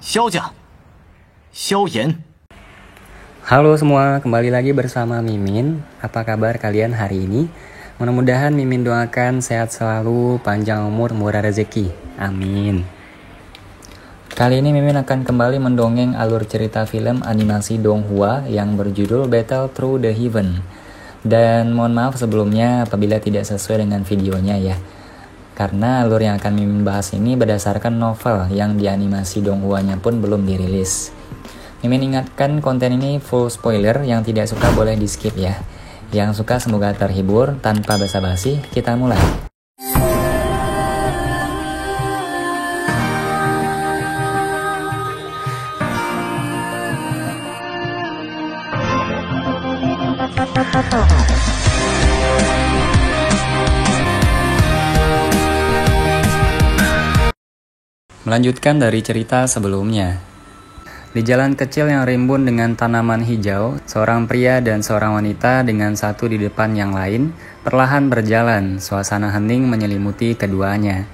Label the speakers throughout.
Speaker 1: 萧家、萧炎。
Speaker 2: Halo semua, kembali lagi bersama Mimin. Apa kabar kalian hari ini? Mudah-mudahan Mimin doakan sehat selalu, panjang umur, murah rezeki. Amin. Kali ini Mimin akan kembali mendongeng alur cerita film animasi Donghua yang berjudul Battle Through the Heaven. Dan mohon maaf sebelumnya apabila tidak sesuai dengan videonya ya. Karena alur yang akan Mimin bahas ini berdasarkan novel yang di animasi Donghuanya pun belum dirilis. Mimin ingatkan konten ini full spoiler, yang tidak suka boleh di skip ya. Yang suka semoga terhibur. Tanpa basa-basi, kita mulai. Melanjutkan dari cerita sebelumnya. Di jalan kecil yang rimbun dengan tanaman hijau, seorang pria dan seorang wanita dengan satu di depan yang lain perlahan berjalan. Suasana hening menyelimuti keduanya.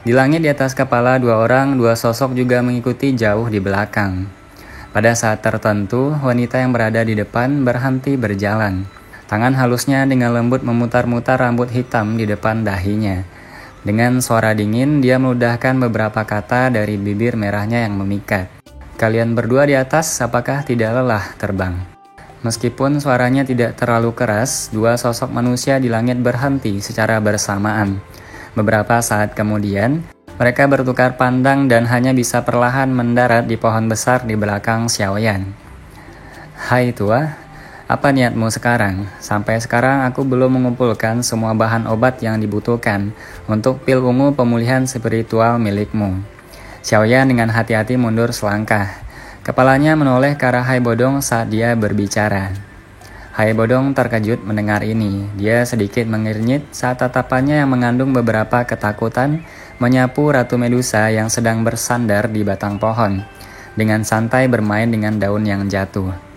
Speaker 2: Di langit di atas kepala dua sosok juga mengikuti jauh di belakang. Pada saat tertentu, wanita yang berada di depan berhenti berjalan. Tangan halusnya dengan lembut memutar-mutar rambut hitam di depan dahinya. Dengan suara dingin, dia meludahkan beberapa kata dari bibir merahnya yang memikat. Kalian berdua di atas, apakah tidak lelah terbang? Meskipun suaranya tidak terlalu keras, dua sosok manusia di langit berhenti secara bersamaan. Beberapa saat kemudian, mereka bertukar pandang dan hanya bisa perlahan mendarat di pohon besar di belakang Xiaoyan. Hai tua, apa niatmu sekarang? Sampai sekarang aku belum mengumpulkan semua bahan obat yang dibutuhkan untuk pil ungu pemulihan spiritual milikmu. Xiaoyan dengan hati-hati mundur selangkah. Kepalanya menoleh ke arah Hai Bodong saat dia berbicara. Hai Bodong terkejut mendengar ini. Dia sedikit mengernyit saat tatapannya yang mengandung beberapa ketakutan menyapu Ratu Medusa yang sedang bersandar di batang pohon, dengan santai bermain dengan daun yang jatuh.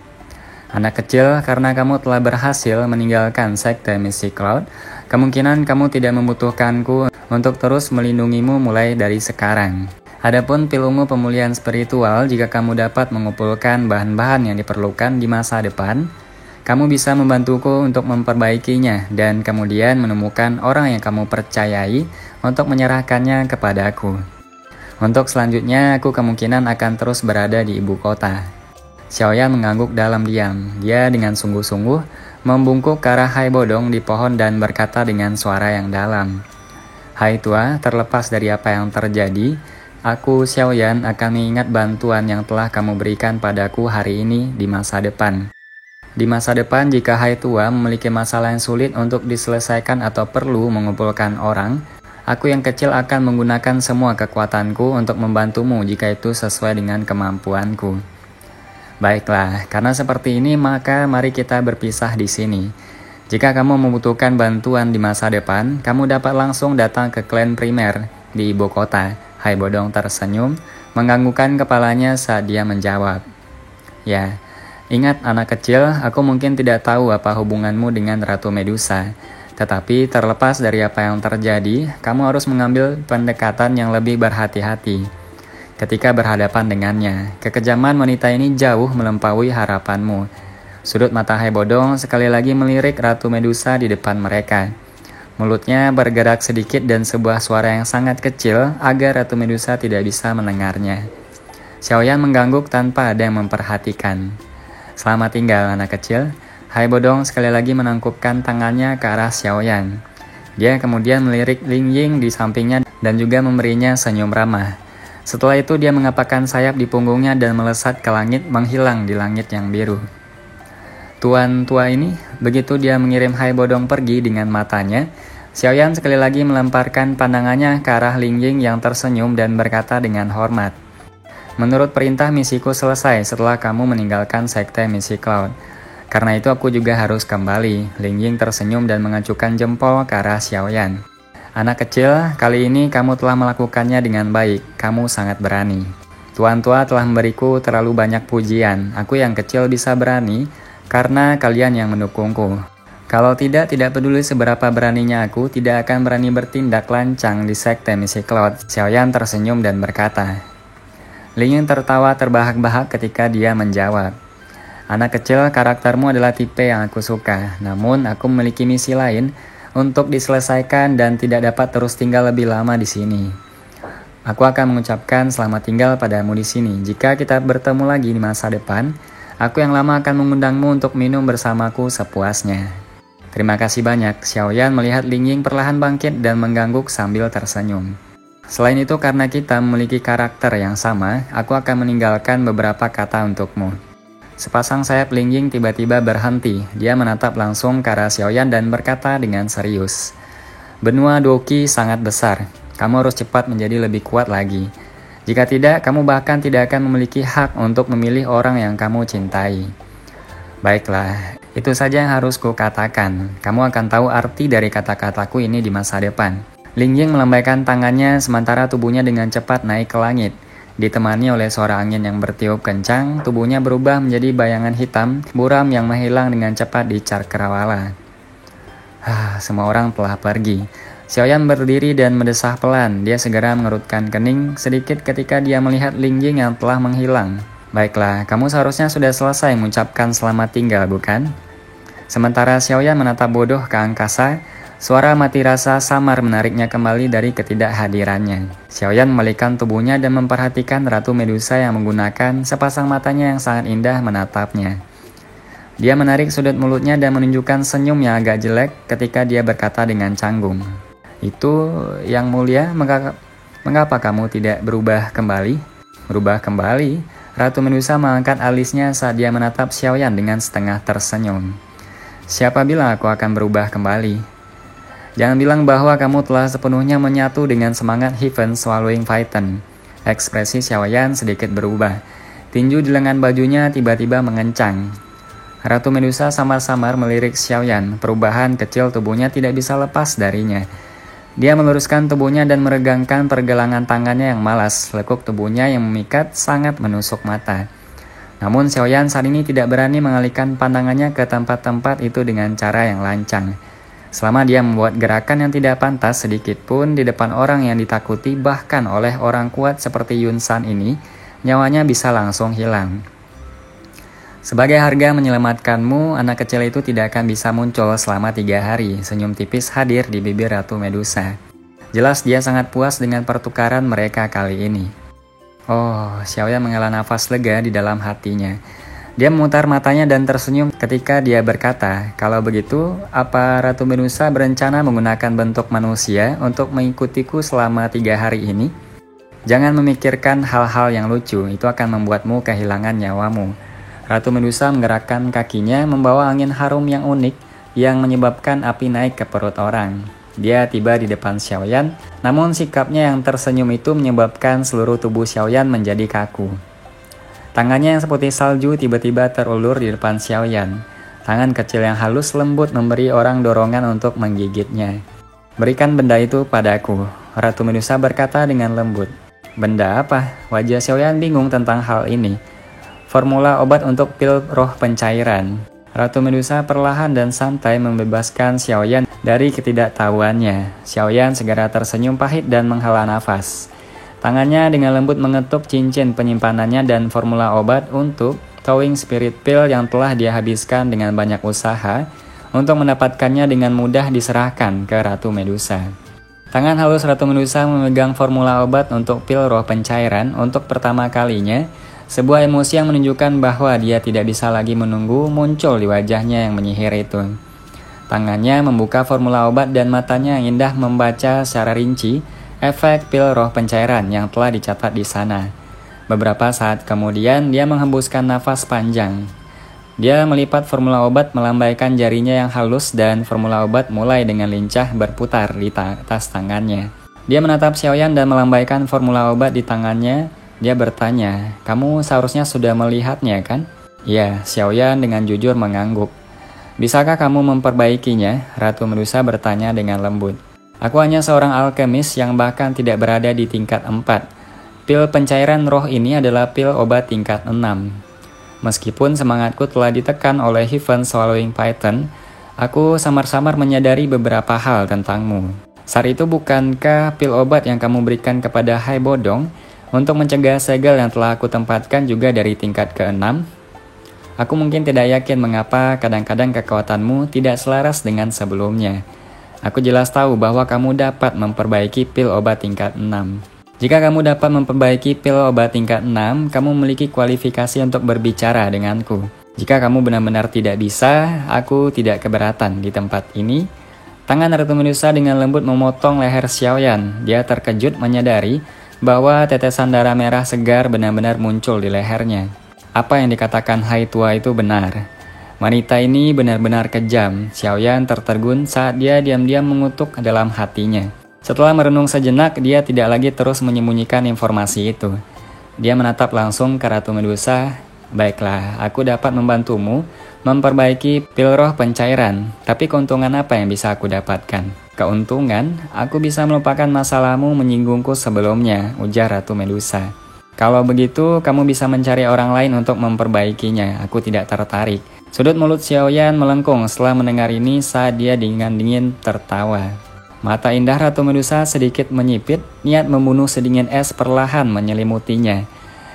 Speaker 2: Anak kecil, karena kamu telah berhasil meninggalkan sekte Mystic Cloud, kemungkinan kamu tidak membutuhkanku untuk terus melindungimu mulai dari sekarang. Adapun pil ungu pemulihan spiritual, jika kamu dapat mengumpulkan bahan-bahan yang diperlukan di masa depan, kamu bisa membantuku untuk memperbaikinya dan kemudian menemukan orang yang kamu percayai untuk menyerahkannya kepadaku. Untuk selanjutnya, aku kemungkinan akan terus berada di ibu kota. Xiaoyan mengangguk dalam diam. Dia dengan sungguh-sungguh membungkuk ke arah Hai Bodong di pohon dan berkata dengan suara yang dalam. Hai tua, terlepas dari apa yang terjadi, aku Xiaoyan akan mengingat bantuan yang telah kamu berikan padaku hari ini di masa depan. Di masa depan, jika Hai tua memiliki masalah yang sulit untuk diselesaikan atau perlu mengumpulkan orang, aku yang kecil akan menggunakan semua kekuatanku untuk membantumu jika itu sesuai dengan kemampuanku. Baiklah, karena seperti ini maka mari kita berpisah di sini. Jika kamu membutuhkan bantuan di masa depan, kamu dapat langsung datang ke klan primer di ibu kota. Hai Bodong tersenyum, menganggukkan kepalanya saat dia menjawab. Ya, ingat anak kecil, aku mungkin tidak tahu apa hubunganmu dengan Ratu Medusa. Tetapi terlepas dari apa yang terjadi, kamu harus mengambil pendekatan yang lebih berhati-hati. Ketika berhadapan dengannya, kekejaman wanita ini jauh melampaui harapanmu. Sudut mata Hai Bodong sekali lagi melirik Ratu Medusa di depan mereka. Mulutnya bergerak sedikit dan sebuah suara yang sangat kecil agar Ratu Medusa tidak bisa mendengarnya. Xiaoyan mengangguk tanpa ada yang memperhatikan. Selamat tinggal anak kecil. Hai Bodong sekali lagi menangkupkan tangannya ke arah Xiaoyan. Dia kemudian melirik Ling Ying di sampingnya dan juga memberinya senyum ramah. Setelah itu dia mengepakkan sayap di punggungnya dan melesat ke langit, menghilang di langit yang biru. Tuan tua ini, begitu dia mengirim Hai Bodong pergi dengan matanya, Xiaoyan sekali lagi melemparkan pandangannya ke arah Ling Ying yang tersenyum dan berkata dengan hormat. Menurut perintah, misiku selesai setelah kamu meninggalkan sekte Mystic Cloud. Karena itu aku juga harus kembali. Ling Ying tersenyum dan mengacukan jempol ke arah Xiaoyan. Anak kecil, kali ini kamu telah melakukannya dengan baik. Kamu sangat berani. Tuan tua telah memberiku terlalu banyak pujian. Aku yang kecil bisa berani karena kalian yang mendukungku. Kalau tidak peduli seberapa beraninya aku, tidak akan berani bertindak lancang di sekte Mystic Cloud. Xiaoyan tersenyum dan berkata. Ling Ying tertawa terbahak-bahak ketika dia menjawab. Anak kecil, karaktermu adalah tipe yang aku suka. Namun, aku memiliki misi lain untuk diselesaikan dan tidak dapat terus tinggal lebih lama di sini. Aku akan mengucapkan selamat tinggal padamu di sini. Jika kita bertemu lagi di masa depan, aku yang lama akan mengundangmu untuk minum bersamaku sepuasnya. Terima kasih banyak. Xiaoyan melihat Ling Ying perlahan bangkit dan mengangguk sambil tersenyum. Selain itu, karena kita memiliki karakter yang sama, aku akan meninggalkan beberapa kata untukmu. Sepasang sayap Ling Ying tiba-tiba berhenti. Dia menatap langsung ke arah Xiaoyan dan berkata dengan serius. Benua Doqi sangat besar. Kamu harus cepat menjadi lebih kuat lagi. Jika tidak, kamu bahkan tidak akan memiliki hak untuk memilih orang yang kamu cintai. Baiklah, itu saja yang harus kukatakan. Kamu akan tahu arti dari kata-kataku ini di masa depan. Ling Ying melambaikan tangannya sementara tubuhnya dengan cepat naik ke langit. Ditemani oleh suara angin yang bertiup kencang, tubuhnya berubah menjadi bayangan hitam, buram yang menghilang dengan cepat di cakrawala. Semua orang telah pergi. Xiaoyan berdiri dan mendesah pelan. Dia segera mengerutkan kening sedikit ketika dia melihat Ling Ying yang telah menghilang. Baiklah, kamu seharusnya sudah selesai mengucapkan selamat tinggal, bukan? Sementara Xiaoyan menatap bodoh ke angkasa, suara mati rasa samar menariknya kembali dari ketidakhadirannya. Xiaoyan memelikan tubuhnya dan memperhatikan Ratu Medusa yang menggunakan sepasang matanya yang sangat indah menatapnya. Dia menarik sudut mulutnya dan menunjukkan senyum yang agak jelek ketika dia berkata dengan canggung. Itu yang mulia, mengapa kamu tidak berubah kembali? Berubah kembali? Ratu Medusa mengangkat alisnya saat dia menatap Xiaoyan dengan setengah tersenyum. Siapa bilang aku akan berubah kembali? Jangan bilang bahwa kamu telah sepenuhnya menyatu dengan semangat Heaven Swallowing Python. Ekspresi Xiaoyan sedikit berubah. Tinju di lengan bajunya tiba-tiba mengencang. Ratu Medusa samar-samar melirik Xiaoyan. Perubahan kecil tubuhnya tidak bisa lepas darinya. Dia meluruskan tubuhnya dan meregangkan pergelangan tangannya yang malas. Lekuk tubuhnya yang memikat sangat menusuk mata. Namun Xiaoyan saat ini tidak berani mengalihkan pandangannya ke tempat-tempat itu dengan cara yang lancang. Selama dia membuat gerakan yang tidak pantas sedikit pun di depan orang yang ditakuti bahkan oleh orang kuat seperti Yun San ini, nyawanya bisa langsung hilang. Sebagai harga menyelamatkanmu, anak kecil itu tidak akan bisa muncul selama 3 hari. Senyum tipis hadir di bibir Ratu Medusa. Jelas dia sangat puas dengan pertukaran mereka kali ini. Oh, Xiaoyan menghela nafas lega di dalam hatinya. Dia memutar matanya dan tersenyum ketika dia berkata, kalau begitu, apa Ratu Medusa berencana menggunakan bentuk manusia untuk mengikutiku selama 3 hari ini? Jangan memikirkan hal-hal yang lucu, itu akan membuatmu kehilangan nyawamu. Ratu Medusa menggerakkan kakinya membawa angin harum yang unik yang menyebabkan api naik ke perut orang. Dia tiba di depan Xiaoyan, namun sikapnya yang tersenyum itu menyebabkan seluruh tubuh Xiaoyan menjadi kaku. Tangannya yang seperti salju tiba-tiba terulur di depan Xiaoyan. Tangan kecil yang halus lembut memberi orang dorongan untuk menggigitnya. Berikan benda itu padaku, Ratu Medusa berkata dengan lembut. Benda apa? Wajah Xiaoyan bingung tentang hal ini. Formula obat untuk pil roh pencairan. Ratu Medusa perlahan dan santai membebaskan Xiaoyan dari ketidaktahuannya. Xiaoyan segera tersenyum pahit dan menghela nafas. Tangannya dengan lembut mengetuk cincin penyimpanannya dan formula obat untuk Towing Spirit Pill yang telah dia habiskan dengan banyak usaha untuk mendapatkannya dengan mudah diserahkan ke Ratu Medusa. Tangan halus Ratu Medusa memegang formula obat untuk pil roh pencairan untuk pertama kalinya. Sebuah emosi yang menunjukkan bahwa dia tidak bisa lagi menunggu muncul di wajahnya yang menyihir itu. Tangannya membuka formula obat dan matanya yang indah membaca secara rinci efek pil roh pencairan yang telah dicatat di sana. Beberapa saat kemudian dia menghembuskan nafas panjang. Dia melipat formula obat melambaikan jarinya yang halus dan formula obat mulai dengan lincah berputar di atas tangannya. Dia menatap Xiaoyan dan melambaikan formula obat di tangannya. Dia bertanya, kamu seharusnya sudah melihatnya kan? Ya, Xiaoyan dengan jujur mengangguk. Bisakah kamu memperbaikinya? Ratu Medusa bertanya dengan lembut. Aku hanya seorang alkemis yang bahkan tidak berada di tingkat 4. Pil pencairan roh ini adalah pil obat tingkat 6. Meskipun semangatku telah ditekan oleh Heaven Swallowing Python, aku samar-samar menyadari beberapa hal tentangmu. Saat itu bukankah pil obat yang kamu berikan kepada Hai Bodong Untuk mencegah segel yang telah aku tempatkan juga dari tingkat ke-6, aku mungkin tidak yakin mengapa kadang-kadang kekuatanmu tidak selaras dengan sebelumnya. Aku jelas tahu bahwa kamu dapat memperbaiki pil obat tingkat 6. Jika kamu dapat memperbaiki pil obat tingkat 6, kamu memiliki kualifikasi untuk berbicara denganku. Jika kamu benar-benar tidak bisa, aku tidak keberatan. Di tempat ini, tangan Ratu Medusa dengan lembut memotong leher Xiaoyan. Dia terkejut menyadari bahwa tetesan darah merah segar benar-benar muncul di lehernya. Apa yang dikatakan Hai Tua itu benar. Wanita ini benar-benar kejam. Xiaoyan tertegun saat dia diam-diam mengutuk dalam hatinya. Setelah merenung sejenak, dia tidak lagi terus menyembunyikan informasi itu. Dia menatap langsung ke Ratu Medusa. Baiklah, aku dapat membantumu memperbaiki pil roh pencairan. Tapi keuntungan apa yang bisa aku dapatkan? Keuntungan, aku bisa melupakan masalahmu menyinggungku sebelumnya, ujar Ratu Medusa. Kalau begitu, kamu bisa mencari orang lain untuk memperbaikinya. Aku tidak tertarik. Sudut mulut Xiaoyan melengkung setelah mendengar ini saat dia dengan dingin tertawa. Mata indah Ratu Medusa sedikit menyipit, niat membunuh sedingin es perlahan menyelimutinya.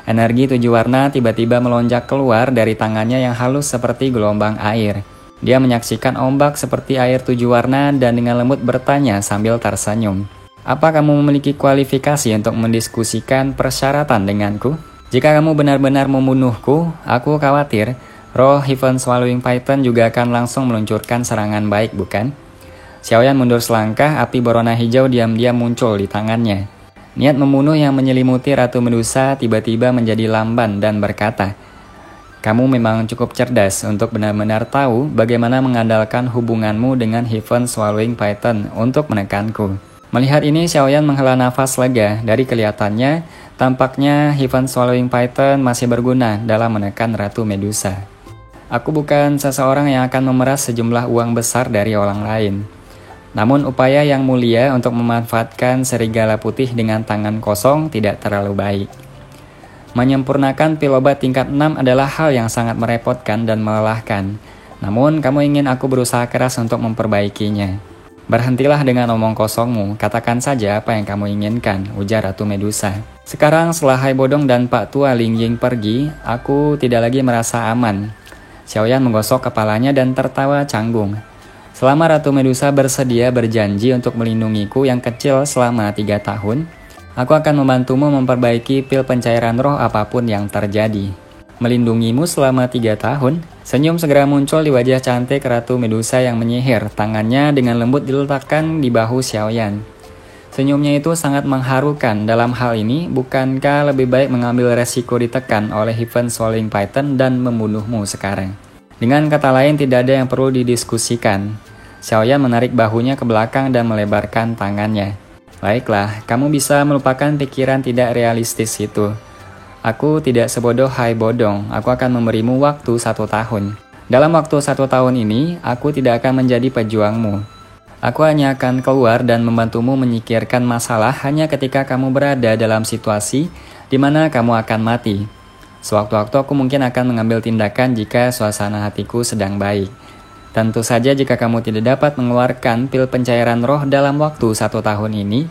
Speaker 2: Energi 7 warna tiba-tiba melonjak keluar dari tangannya yang halus seperti gelombang air. Dia menyaksikan ombak seperti air 7 warna dan dengan lembut bertanya sambil tersenyum. Apa kamu memiliki kualifikasi untuk mendiskusikan persyaratan denganku? Jika kamu benar-benar membunuhku, aku khawatir roh Heaven Swallowing Python juga akan langsung meluncurkan serangan baik, bukan? Xiaoyan mundur selangkah, api berwarna hijau diam-diam muncul di tangannya. Niat membunuh yang menyelimuti Ratu Medusa tiba-tiba menjadi lamban dan berkata, kamu memang cukup cerdas untuk benar-benar tahu bagaimana mengandalkan hubunganmu dengan Heaven Swallowing Python untuk menekanku. Melihat ini, Xiaoyan menghela nafas lega. Dari kelihatannya, tampaknya Heaven Swallowing Python masih berguna dalam menekan Ratu Medusa. Aku bukan seseorang yang akan memeras sejumlah uang besar dari orang lain. Namun upaya yang mulia untuk memanfaatkan serigala putih dengan tangan kosong tidak terlalu baik. Menyempurnakan pil obat tingkat 6 adalah hal yang sangat merepotkan dan melelahkan. Namun kamu ingin aku berusaha keras untuk memperbaikinya. Berhentilah dengan omong kosongmu, katakan saja apa yang kamu inginkan, ujar Ratu Medusa. Sekarang setelah Hai Bodong dan Pak Tua Ling Ying pergi, aku tidak lagi merasa aman. Xiaoyan menggosok kepalanya dan tertawa canggung. Selama Ratu Medusa bersedia berjanji untuk melindungiku yang kecil selama 3 tahun, aku akan membantumu memperbaiki pil pencairan roh apapun yang terjadi. Melindungimu selama 3 tahun? Senyum segera muncul di wajah cantik Ratu Medusa yang menyihir. Tangannya dengan lembut diletakkan di bahu Xiaoyan. Senyumnya itu sangat mengharukan. Dalam hal ini, bukankah lebih baik mengambil resiko ditekan oleh Heaven Swallowing Python dan membunuhmu sekarang? Dengan kata lain, tidak ada yang perlu didiskusikan. Xiaoyan menarik bahunya ke belakang dan melebarkan tangannya. Baiklah, kamu bisa melupakan pikiran tidak realistis itu. Aku tidak sebodoh Hai Bodong. Aku akan memberimu waktu 1 tahun. Dalam waktu 1 tahun ini, aku tidak akan menjadi pejuangmu. Aku hanya akan keluar dan membantumu menyingkirkan masalah hanya ketika kamu berada dalam situasi di mana kamu akan mati. Sewaktu-waktu aku mungkin akan mengambil tindakan jika suasana hatiku sedang baik. Tentu saja jika kamu tidak dapat mengeluarkan pil pencairan roh dalam waktu 1 tahun ini,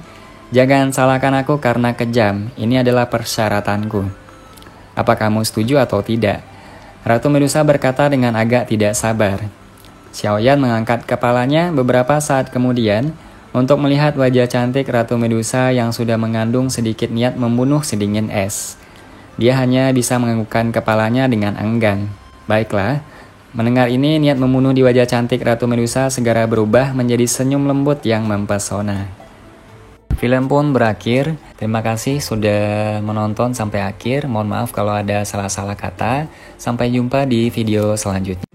Speaker 2: jangan salahkan aku karena kejam. Ini adalah persyaratanku. Apa kamu setuju atau tidak? Ratu Medusa berkata dengan agak tidak sabar. Xiaoyan mengangkat kepalanya beberapa saat kemudian untuk melihat wajah cantik Ratu Medusa yang sudah mengandung sedikit niat membunuh sedingin es. Dia hanya bisa menganggukkan kepalanya dengan enggan. Baiklah, mendengar ini niat membunuh di wajah cantik Ratu Medusa segera berubah menjadi senyum lembut yang mempesona. Film pun berakhir. Terima kasih sudah menonton sampai akhir. Mohon maaf kalau ada salah-salah kata. Sampai jumpa di video selanjutnya.